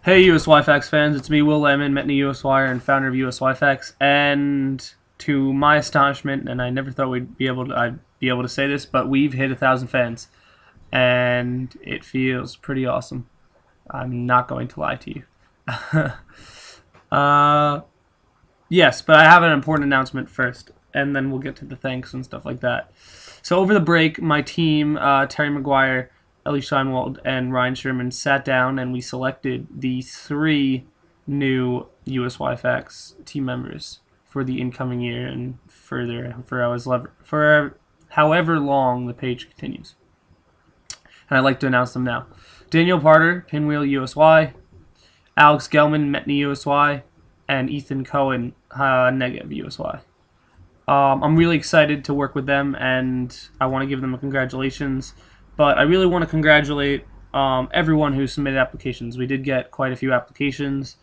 Hey USY Facts fans, it's me, Will Lemon, Metney USY and founder of USY Facts, and to my astonishment, and I never thought I'd be able to say this, but we've hit 1,000 fans, and it feels pretty awesome. I'm not going to lie to you. uh, yes, but I have an important announcement first, and then we'll get to the thanks and stuff like that. So over the break, my team, Terry McGuire, Ellie Steinwald, and Ryan Sherman sat down and we selected the 3 new USY Facts team members for the incoming year and further for however long the page continues. And I'd like to announce them now. Daniel Parter, Pinwheel USY, Alex Gelman, Metney USY, and Ethan Cohen, Negev USY. I'm really excited to work with them, and I want to give them a congratulations. But I really want to congratulate everyone who submitted applications. We did get quite a few applications,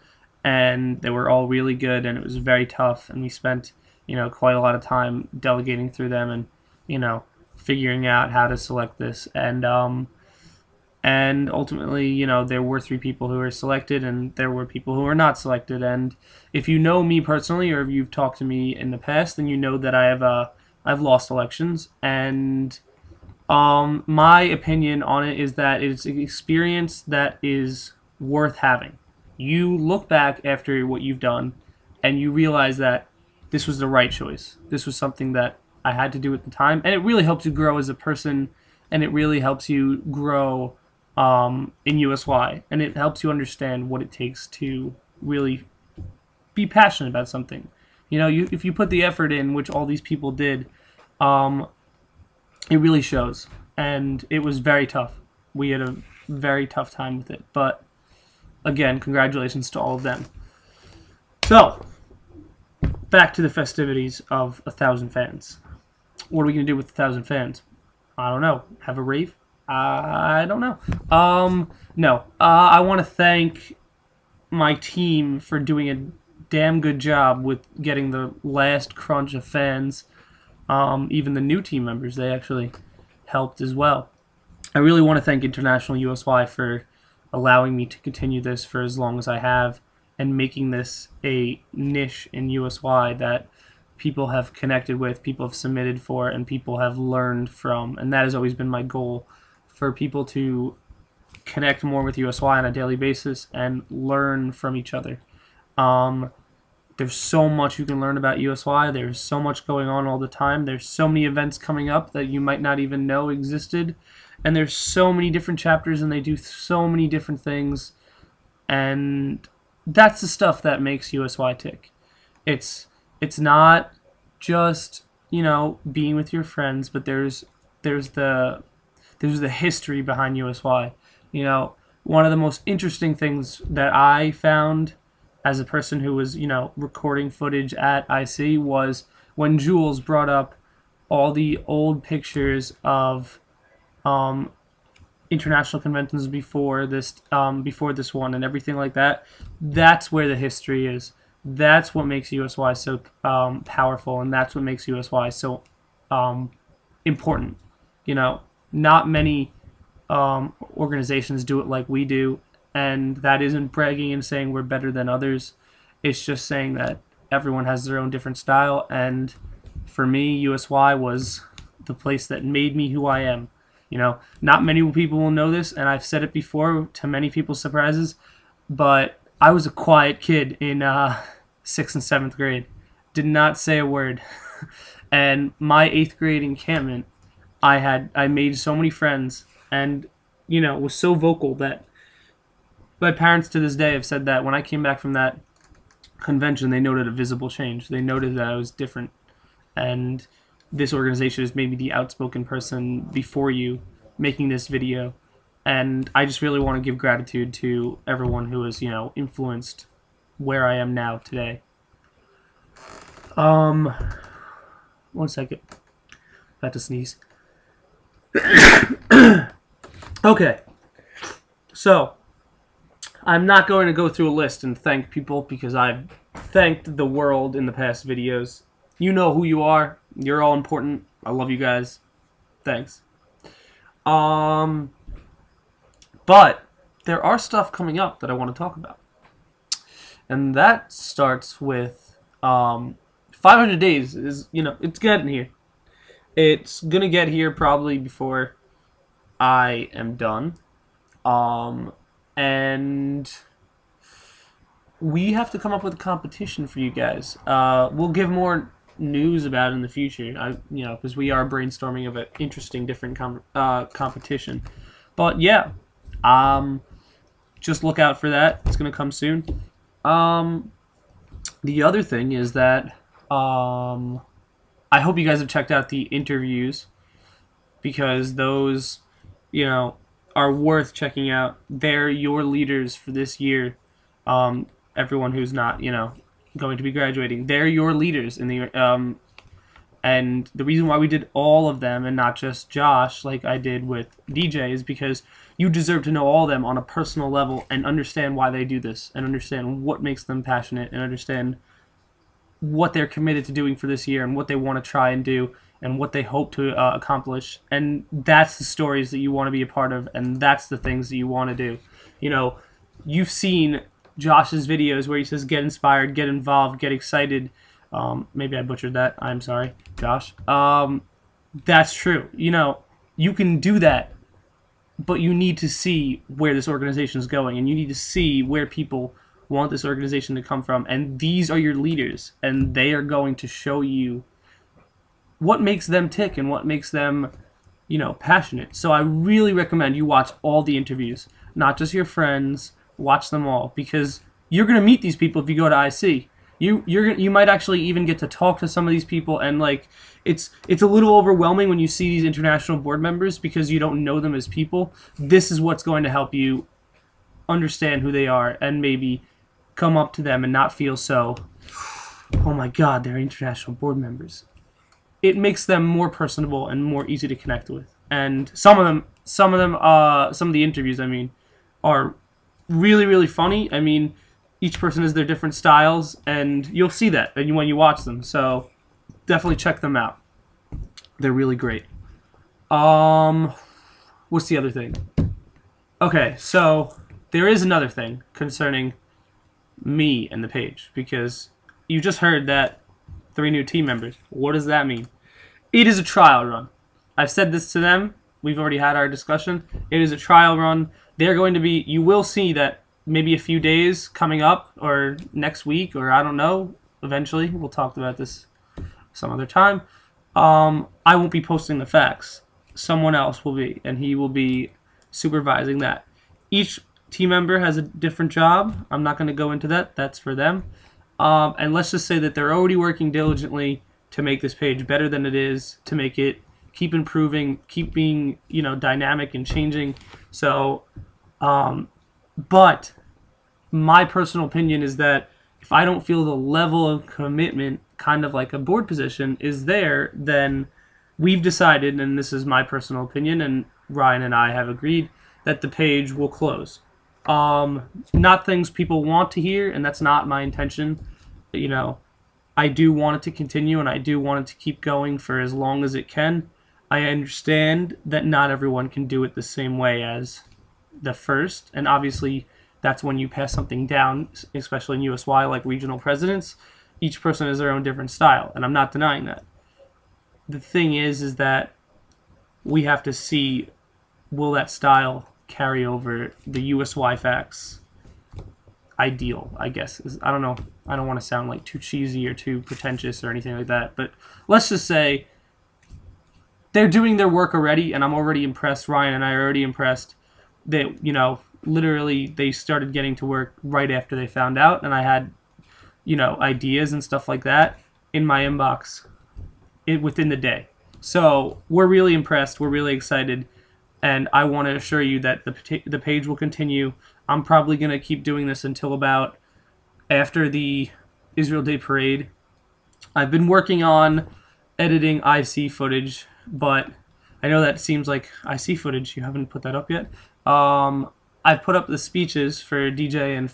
and they were all really good, and it was very tough. And we spent, quite a lot of time delegating through them, and figuring out how to select this. And ultimately, there were 3 people who were selected, and there were people who were not selected. And if you know me personally, or if you've talked to me in the past, then you know that I've lost elections. And my opinion on it is that it's an experience that is worth having. You look back after what you've done, and you realize that this was the right choice. This was something that I had to do at the time, and it really helps you grow as a person, and it really helps you grow in USY, and it helps you understand what it takes to really be passionate about something. If you put the effort in, which all these people did, it really shows. And it was very tough. We had a very tough time with it. But again, congratulations to all of them. So, back to the festivities of 1,000 fans. What are we going to do with 1,000 fans? I don't know. Have a rave? I don't know. No. I want to thank my team for doing a damn good job with getting the last crunch of fans. Even the new team members, they actually helped as well. I really want to thank International USY for allowing me to continue this for as long as I have and making this a niche in USY that people have connected with, people have submitted for, and people have learned from. And that has always been my goal, for people to connect more with USY on a daily basis and learn from each other. There's so much you can learn about USY. There's so much going on all the time. There's so many events coming up that you might not even know existed. And there's so many different chapters, and they do so many different things. And that's the stuff that makes USY tick. It's not just, being with your friends, but there's the history behind USY. One of the most interesting things that I found as a person who was, recording footage at IC was when Jules brought up all the old pictures of international conventions before this one and everything like that. That's where the history is. That's what makes USY so powerful, and that's what makes USY so important. Not many organizations do it like we do. And that isn't bragging and saying we're better than others. It's just saying that everyone has their own different style. And for me, USY was the place that made me who I am. Not many people will know this, and I've said it before to many people's surprises, but I was a quiet kid in 6th and 7th grade. Did not say a word. And my 8th grade encampment, I made so many friends, and was so vocal that my parents to this day have said that when I came back from that convention, they noted a visible change. They noted that I was different. And this organization has made me the outspoken person before you making this video. And I just really want to give gratitude to everyone who has, influenced where I am now today. 1 second. About to sneeze. Okay. So, I'm not going to go through a list and thank people because I've thanked the world in the past videos. You know who you are. You're all important. I love you guys. Thanks. But there are stuff coming up that I want to talk about. And that starts with 500 days is, it's getting here. It's going to get here probably before I am done. And we have to come up with a competition for you guys. We'll give more news about it in the future, because we are brainstorming of an interesting, different competition. But yeah, just look out for that. It's going to come soon. The other thing is that I hope you guys have checked out the interviews, because those, are worth checking out. They're your leaders for this year. Everyone who's not, going to be graduating, they're your leaders in the and the reason why we did all of them and not just Josh like I did with DJ is because you deserve to know all of them on a personal level and understand why they do this and understand what makes them passionate and understand what they're committed to doing for this year and what they want to try and do and what they hope to accomplish. And that's the stories that you want to be a part of, and that's the things that you want to do. You've seen Josh's videos where he says get inspired, get involved, get excited. Maybe I butchered that. I'm sorry, Josh. That's true. You can do that, but you need to see where this organization is going, and you need to see where people want this organization to come from. And these are your leaders, and they are going to show you what makes them tick and what makes them, passionate. So I really recommend you watch all the interviews, not just your friends. Watch them all, because you're going to meet these people if you go to IC. You might actually even get to talk to some of these people, and it's a little overwhelming when you see these international board members because you don't know them as people. This is what's going to help you understand who they are and maybe come up to them and not feel so, oh my God, they're international board members. It makes them more personable and more easy to connect with. And some of the interviews, are really, really funny. Each person has their different styles, and you'll see that when you watch them. So definitely check them out. They're really great. What's the other thing? Okay, so there is another thing concerning me and the page, because you just heard that 3 new team members. What does that mean? It is a trial run. I've said this to them. We've already had our discussion. It is a trial run. They're going to be, you will see that maybe a few days coming up, or next week, or I don't know, eventually. We'll talk about this some other time. I won't be posting the facts. Someone else will be, and he will be supervising that. Each team member has a different job. I'm not going to go into that. That's for them. And let's just say that they're already working diligently to make this page better than it is, to make it keep improving, keep being, dynamic and changing. So, but my personal opinion is that if I don't feel the level of commitment, kind of like a board position, is there, then we've decided, and this is my personal opinion, and Ryan and I have agreed, that the page will close. Not things people want to hear, and that's not my intention. I do want it to continue, and I do want it to keep going for as long as it can. I understand that not everyone can do it the same way as the first, and obviously that's when you pass something down, especially in USY, like regional presidents. Each person has their own different style, and I'm not denying that. The thing is that we have to see, will that style carry over the USY facts ideal, I guess. I don't know. I don't want to sound like too cheesy or too pretentious or anything like that, but let's just say they're doing their work already, and I'm already impressed. Ryan and I are already impressed that, literally they started getting to work right after they found out, and I had, ideas and stuff like that in my inbox within the day. So we're really impressed. We're really excited, and I want to assure you that the page will continue. I'm probably going to keep doing this until about after the Israel Day Parade. I've been working on editing IC footage, but I know that seems like IC footage. You haven't put that up yet. I've put up the speeches for DJ and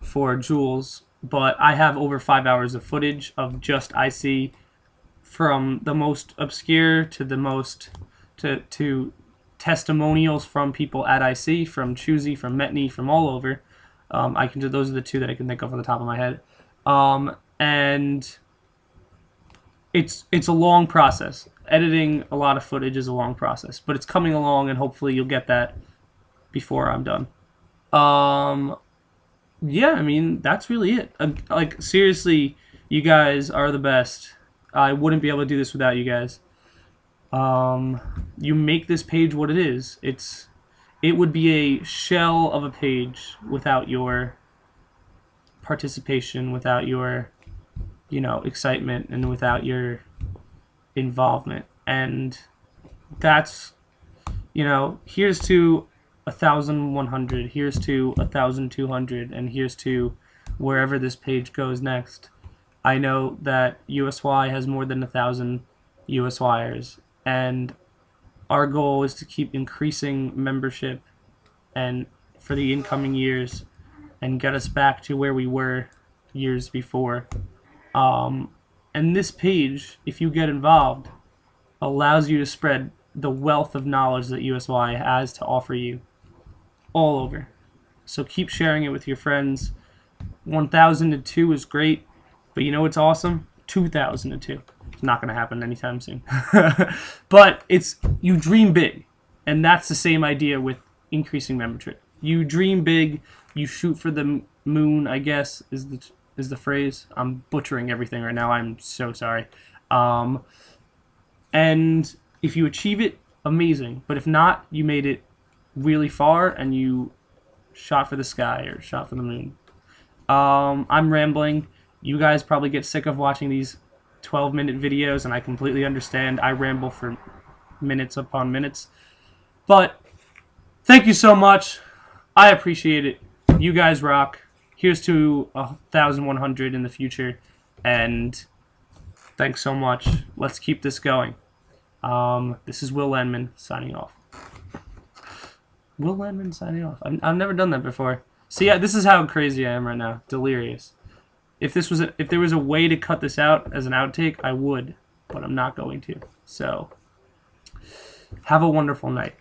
for Jules, but I have over 5 hours of footage of just IC, from the most obscure to the most to testimonials from people at IC, from Choosy, from Metney, from all over. Those are the two that I can think of on the top of my head. And it's a long process. Editing a lot of footage is a long process, but it's coming along, and hopefully you'll get that before I'm done. Yeah, I mean, that's really it. Like, seriously, you guys are the best. I wouldn't be able to do this without you guys. You make this page what it is. It would be a shell of a page without your participation, without your, excitement, and without your involvement. And that's, here's to 1,100, here's to 1,200, and here's to wherever this page goes next. I know that USY has more than 1,000 USYers, and our goal is to keep increasing membership and for the incoming years and get us back to where we were years before. And this page, if you get involved, allows you to spread the wealth of knowledge that USY has to offer you all over. So keep sharing it with your friends. 1,002 is great, but you know what's awesome? 2,002. It's not going to happen anytime soon. But you dream big, and that's the same idea with increasing membership. You dream big, you shoot for the moon, I guess, is the phrase. I'm butchering everything right now. I'm so sorry. And if you achieve it, amazing. But if not, you made it really far and you shot for the sky or shot for the moon. I'm rambling. You guys probably get sick of watching these 12-minute videos, and I completely understand. I ramble for minutes upon minutes. But thank you so much. I appreciate it. You guys rock. Here's to 1,100 in the future, and thanks so much. Let's keep this going. This is Will Landman signing off. Will Landman signing off. I've never done that before. See, yeah, this is how crazy I am right now. Delirious. If there was a way to cut this out as an outtake, I would, but I'm not going to. So, have a wonderful night.